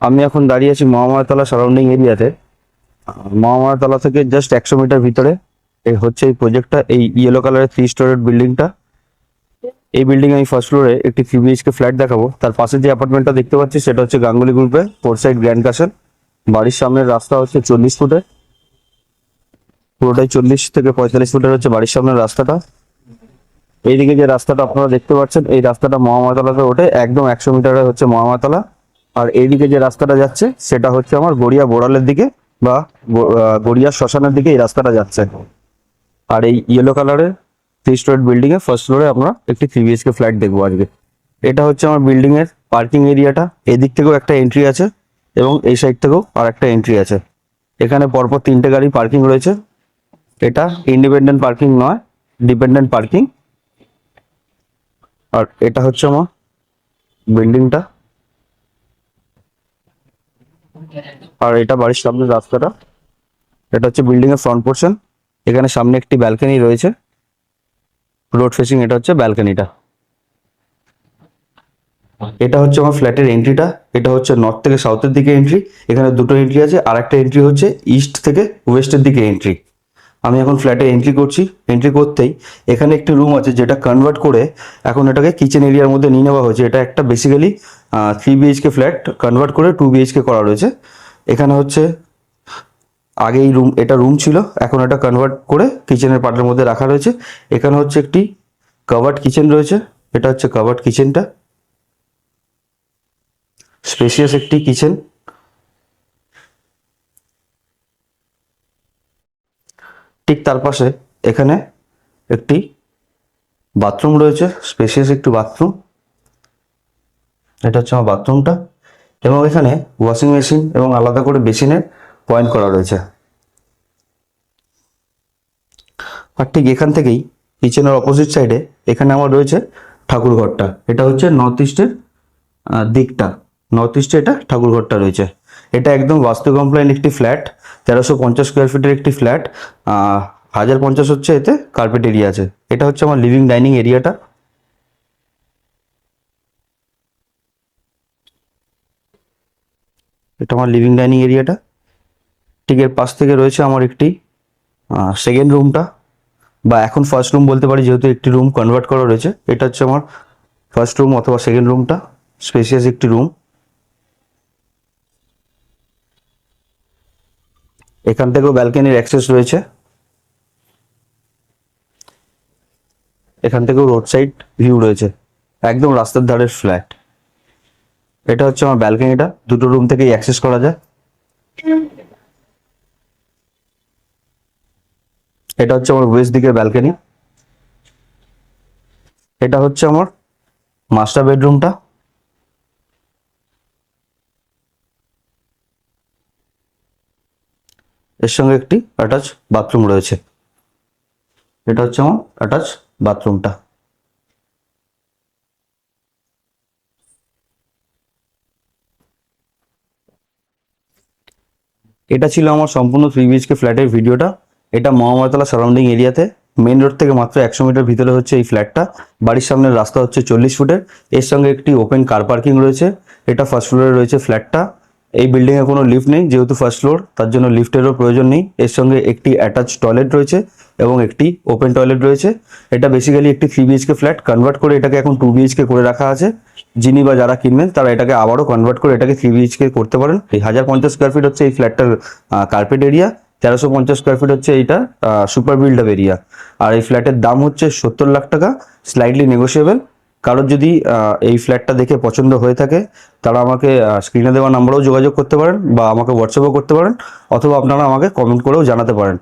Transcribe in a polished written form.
আমি এখন দাঁড়িয়ে আছি মহামায়াতলা সারাউন্ডিং এরিয়াতে। মহামায়াতলা থেকে জাস্ট 100 মিটার ভিতরে এই হচ্ছে এই প্রজেক্টটা, এই ইয়েলো কালারের 3 স্টোরেড বিল্ডিংটা। এই বিল্ডিং আমি ফার্স্ট ফ্লোরে একটি 3 BHK ফ্ল্যাট দেখাবো। তার পাশে যে অ্যাপার্টমেন্টটা দেখতে পাচ্ছি সেটা হচ্ছে গাঙ্গুলি গ্রুপের 4 সাইড গ্র্যান্ড ক্যাসেল। বাড়ির সামনের রাস্তা হচ্ছে 40 ফুটের, পুরোটাই 40 থেকে 45 ফুটের হচ্ছে বাড়ির সামনের রাস্তাটা। এইদিকে যে রাস্তাটা আপনারা দেখতে পাচ্ছেন, এই রাস্তাটা মহামায়াতলাতে ওঠে, একদম 100 মিটারে হচ্ছে মহামায়াতলা। আর এইদিকে যে রাস্তাটা যাচ্ছে সেটা হচ্ছে আমার গড়িয়া বোড়ালের দিকে বা গড়িয়া শ্মশানের দিকে এই রাস্তাটা যাচ্ছে। আর এই ইয়েলো কালারের 3 স্টোরেড বিল্ডিং এর ফার্স্ট ফ্লোরে আমরা একটি 3 BHK ফ্ল্যাট দেখবো আজকে। এটা হচ্ছে আমার বিল্ডিং এর পার্কিং এরিয়াটা। এদিক থেকেও একটা এন্ট্রি আছে এবং এই সাইড থেকেও আর একটা এন্ট্রি আছে। এখানে পরপর 3টে গাড়ি পার্কিং রয়েছে। এটা ইন্ডিপেন্ডেন্ট পার্কিং নয়, ডিপেন্ডেন্ট পার্কিং। আর এটা হচ্ছে আমার বিল্ডিংটা, আর এটা বাড়ির সামনের রাস্তাটা। এটা হচ্ছে বিল্ডিং এর ফ্রন্ট পোর্শন। এখানে সামনে একটি ব্যালকনি রয়েছে, রোড ফেসিং। এটা হচ্ছে ব্যালকনিটা। এটা হচ্ছে আমার ফ্ল্যাটের এন্ট্রিটা। এটা হচ্ছে নর্থ থেকে সাউথের দিকে এন্ট্রি। এখানে দুটো এন্ট্রি আছে, আর একটা এন্ট্রি হচ্ছে ইস্ট থেকে ওয়েস্টের দিকে এন্ট্রি। আমি এখন ফ্ল্যাটে এন্ট্রি করছি। এন্ট্রি করতেই এখানে একটি রুম আছে যেটা কনভার্ট করে এখন এটাকে কিচেন এরিয়ার মধ্যে নিয়ে নেওয়া হয়েছে। এটা একটা বেসিক্যালি 3 BHK ফ্ল্যাট কনভার্ট করে 2 BHK করা রয়েছে। এখানে হচ্ছে আগে এই রুম, এটা রুম ছিল, এখন এটা কনভার্ট করে কিচেনের পার্টের মধ্যে রাখা রয়েছে। এখানে হচ্ছে একটি কভার্ড কিচেন রয়েছে। এটা হচ্ছে কভার্ড কিচেনটা, স্পেসিয়াস একটি কিচেন। ঠিক তার পাশে এখানে একটি বাথরুম রয়েছে, স্পেসিয়াস একটি বাথরুম। এটা হচ্ছে আমার বাথরুমটা, এবং এখানে ওয়াশিং মেশিন এবং আলাদা করে বেসিনের পয়েন্ট করা রয়েছে। আর ঠিক এখান থেকেই কিচেনের অপোজিট সাইডে এখানে আমার রয়েছে ঠাকুর ঘরটা। এটা হচ্ছে নর্থ ইস্টের দিকটা, নর্থ ইস্টে এটা ঠাকুর ঘরটা রয়েছে। এটা একদম বাস্তু কমপ্লাইন্ট একটি ফ্ল্যাট, 1350 স্কোয়ার ফিটের একটি ফ্ল্যাট। 1050 হচ্ছে এতে কার্পেট এরিয়া আছে। এটা হচ্ছে আমার লিভিং ডাইনিং এরিয়াটা। এটা আমার লিভিং ডাইনিং এরিয়াটা। ঠিক এর পাশ থেকে রয়েছে আমার একটি সেকেন্ড রুমটা, বা এখন ফার্স্ট রুম বলতে পারি যেহেতু একটি রুম কনভার্ট করা রয়েছে। এটা হচ্ছে আমার ফার্স্ট রুম অথবা সেকেন্ড রুমটা, স্পেসিয়াস একটি রুম। এখান থেকেও ব্যালকনির অ্যাক্সেস রয়েছে। এখান থেকেও রোড সাইড ভিউ রয়েছে, একদম রাস্তার ধারের ফ্ল্যাট। এটা হচ্ছে আমার ব্যালকনিটা, দুটো রুম থেকেই অ্যাক্সেস করা যায়। এটা হচ্ছে আমার ওয়েস্ট দিকের ব্যালকনি। এটা হচ্ছে আমার মাস্টার বেডরুমটা। এর সঙ্গে একটি অ্যাটাচ বাথরুম রয়েছে। এটা হচ্ছে আমার অ্যাটাচ বাথরুমটা। এটা ছিল আমার সম্পূর্ণ 3 BHK ফ্ল্যাটের ভিডিওটা। এটা মহামায়াতলা সারাউন্ডিং এরিয়াতে, মেন রোড থেকে মাত্র 100 মিটার ভিতরে হচ্ছে এই ফ্ল্যাটটা। বাড়ির সামনের রাস্তা হচ্ছে 40 ফুটের। এর সঙ্গে একটি ওপেন কার পার্কিং রয়েছে। এটা ফার্স্ট ফ্লোরে রয়েছে ফ্ল্যাটটা। এই বিল্ডিংয়ে কোনো লিফট নেই, যেহেতু ফার্স্ট ফ্লোর তার জন্য লিফটেরও প্রয়োজন নেই। এর সঙ্গে একটি অ্যাটাচ টয়লেট রয়েছে এবং একটি ওপেন টয়লেট রয়েছে। এটা বেসিক্যালি একটি 3 BHK ফ্ল্যাট কনভার্ট করে এটাকে এখন 2 BHK করে রাখা আছে। যিনি বা যারা কিনবেন তারা এটাকে আবারও কনভার্ট করে এটাকে 3 BHK করতে পারেন। এই 1050 স্কোয়ার ফিট হচ্ছে এই ফ্ল্যাটটার কার্পেট এরিয়া। 1350 স্কোয়ার ফিট হচ্ছে এইটা সুপার বিল্ড আপ এরিয়া। আর এই ফ্ল্যাটের দাম হচ্ছে 70 লাখ টাকা, স্লাইটলি নেগোসিয়েবল। কারোর যদি এই ফ্ল্যাটটা দেখে পছন্দ হয়ে থাকে তারা আমাকে স্ক্রিনে দেওয়া নাম্বারেও যোগাযোগ করতে পারেন, বা আমাকে হোয়াটসঅ্যাপও করতে পারেন, অথবা আপনারা আমাকে কমেন্ট করেও জানাতে পারেন।